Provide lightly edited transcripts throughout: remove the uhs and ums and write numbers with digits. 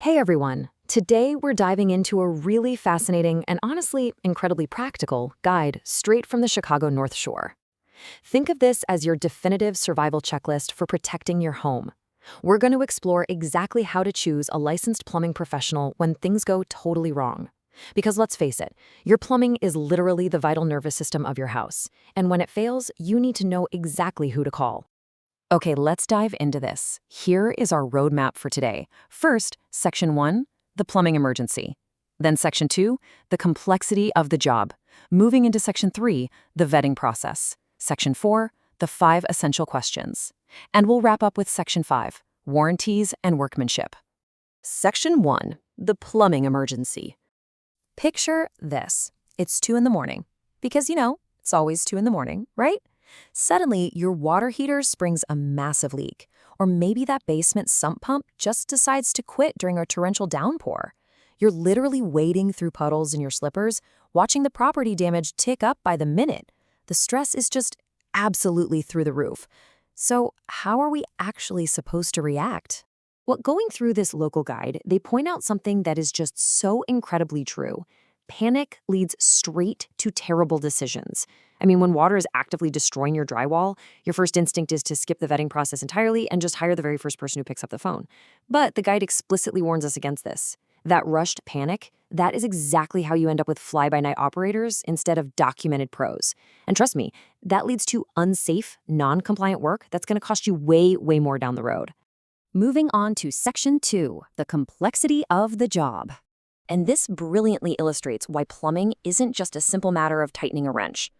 Hey everyone! Today we're diving into a really fascinating and honestly incredibly practical guide straight from the Chicago North Shore. Think of this as your definitive survival checklist for protecting your home. We're going to explore exactly how to choose a licensed plumbing professional when things go totally wrong. Because let's face it, your plumbing is literally the vital nervous system of your house, and when it fails, you need to know exactly who to call. Okay, let's dive into this. Here is our roadmap for today. First, Section 1, the plumbing emergency. Then Section 2, the complexity of the job. Moving into Section 3, the vetting process. Section 4, the 5 essential questions. And we'll wrap up with Section 5, warranties and workmanship. Section 1, the plumbing emergency. Picture this. It's 2 in the morning. Because, it's always 2 in the morning, right? Suddenly, your water heater springs a massive leak. Or maybe that basement sump pump just decides to quit during a torrential downpour. You're literally wading through puddles in your slippers, watching the property damage tick up by the minute. The stress is just absolutely through the roof. So, how are we actually supposed to react? Well, going through this local guide, they point out something that is just so incredibly true. Panic leads straight to terrible decisions. I mean, when water is actively destroying your drywall, your first instinct is to skip the vetting process entirely and just hire the very first person who picks up the phone. But the guide explicitly warns us against this. That rushed panic, that is exactly how you end up with fly-by-night operators instead of documented pros. And trust me, that leads to unsafe, non-compliant work that's going to cost you way, way more down the road. Moving on to Section 2, the complexity of the job. And this brilliantly illustrates why plumbing isn't just a simple matter of tightening a wrench.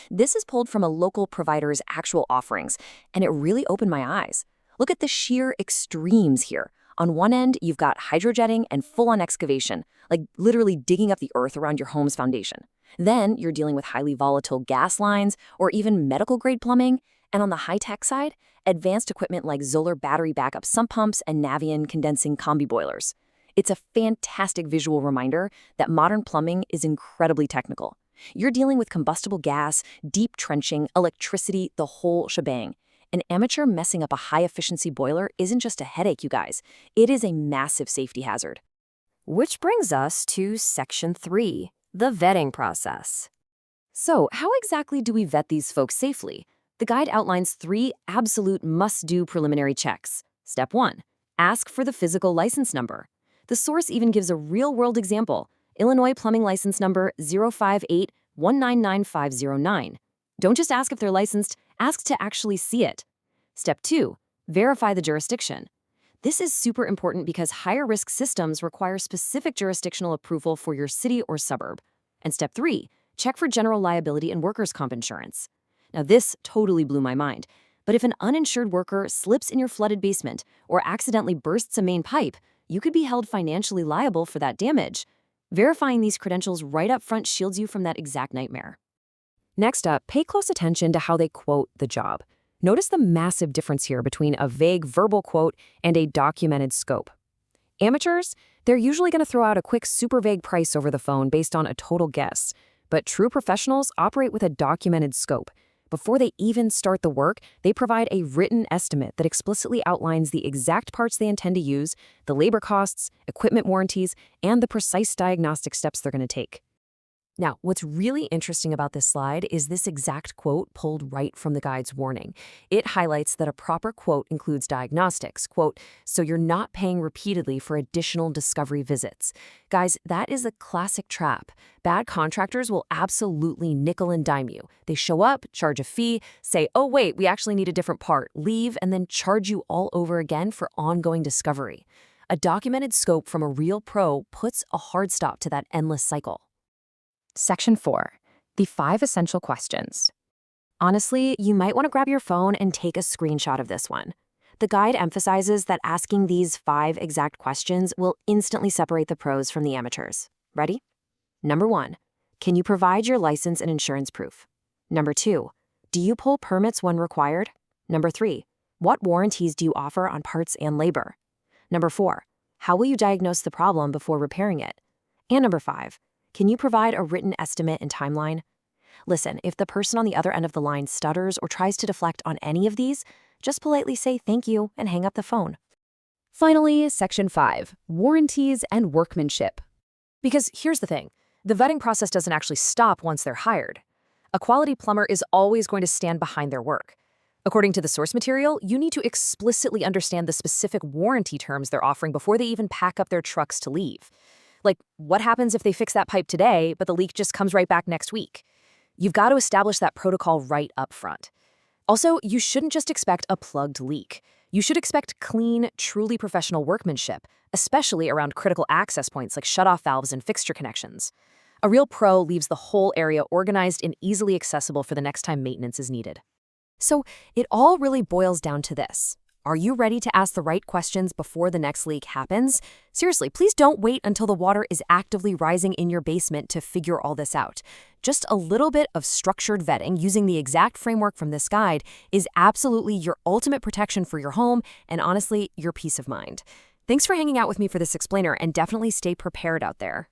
This is pulled from a local provider's actual offerings, and it really opened my eyes. Look at the sheer extremes here. On one end, you've got hydrojetting and full-on excavation, like literally digging up the earth around your home's foundation. Then you're dealing with highly volatile gas lines or even medical-grade plumbing. And on the high-tech side, advanced equipment like Zoller battery backup sump pumps and Navion condensing combi boilers. It's a fantastic visual reminder that modern plumbing is incredibly technical. You're dealing with combustible gas, deep trenching, electricity, the whole shebang. An amateur messing up a high-efficiency boiler isn't just a headache, you guys. It is a massive safety hazard. Which brings us to Section 3, the vetting process. So, how exactly do we vet these folks safely? The guide outlines 3 absolute must-do preliminary checks. Step 1, ask for the physical license number. The source even gives a real-world example, Illinois Plumbing License Number 058-199-509. Don't just ask if they're licensed, ask to actually see it. Step 2, verify the jurisdiction. This is super important because higher-risk systems require specific jurisdictional approval for your city or suburb. And Step 3, check for general liability and workers' comp insurance. Now, this totally blew my mind. But if an uninsured worker slips in your flooded basement or accidentally bursts a main pipe, you could be held financially liable for that damage. Verifying these credentials right up front shields you from that exact nightmare. Next up, pay close attention to how they quote the job. Notice the massive difference here between a vague verbal quote and a documented scope. Amateurs, they're usually going to throw out a quick super vague price over the phone based on a total guess. But true professionals operate with a documented scope. Before they even start the work, they provide a written estimate that explicitly outlines the exact parts they intend to use, the labor costs, equipment warranties, and the precise diagnostic steps they're going to take. Now, what's really interesting about this slide is this exact quote pulled right from the guide's warning. It highlights that a proper quote includes diagnostics, quote, so you're not paying repeatedly for additional discovery visits. Guys, that is a classic trap. Bad contractors will absolutely nickel and dime you. They show up, charge a fee, say, oh wait, we actually need a different part, leave, and then charge you all over again for ongoing discovery. A documented scope from a real pro puts a hard stop to that endless cycle. Section 4, the 5 essential questions. Honestly, you might want to grab your phone and take a screenshot of this one. The guide emphasizes that asking these 5 exact questions will instantly separate the pros from the amateurs. Ready? Number 1, can you provide your license and insurance proof? Number 2, do you pull permits when required? Number 3, what warranties do you offer on parts and labor? Number 4, how will you diagnose the problem before repairing it? And number 5, can you provide a written estimate and timeline? Listen, if the person on the other end of the line stutters or tries to deflect on any of these, just politely say thank you and hang up the phone. Finally, Section 5, Warranties and Workmanship. Because here's the thing, the vetting process doesn't actually stop once they're hired. A quality plumber is always going to stand behind their work. According to the source material, you need to explicitly understand the specific warranty terms they're offering before they even pack up their trucks to leave. Like, what happens if they fix that pipe today, but the leak just comes right back next week? You've got to establish that protocol right up front. Also, you shouldn't just expect a plugged leak. You should expect clean, truly professional workmanship, especially around critical access points like shutoff valves and fixture connections. A real pro leaves the whole area organized and easily accessible for the next time maintenance is needed. So it all really boils down to this. Are you ready to ask the right questions before the next leak happens? Seriously, please don't wait until the water is actively rising in your basement to figure all this out. Just a little bit of structured vetting using the exact framework from this guide is absolutely your ultimate protection for your home and honestly, your peace of mind. Thanks for hanging out with me for this explainer and definitely stay prepared out there.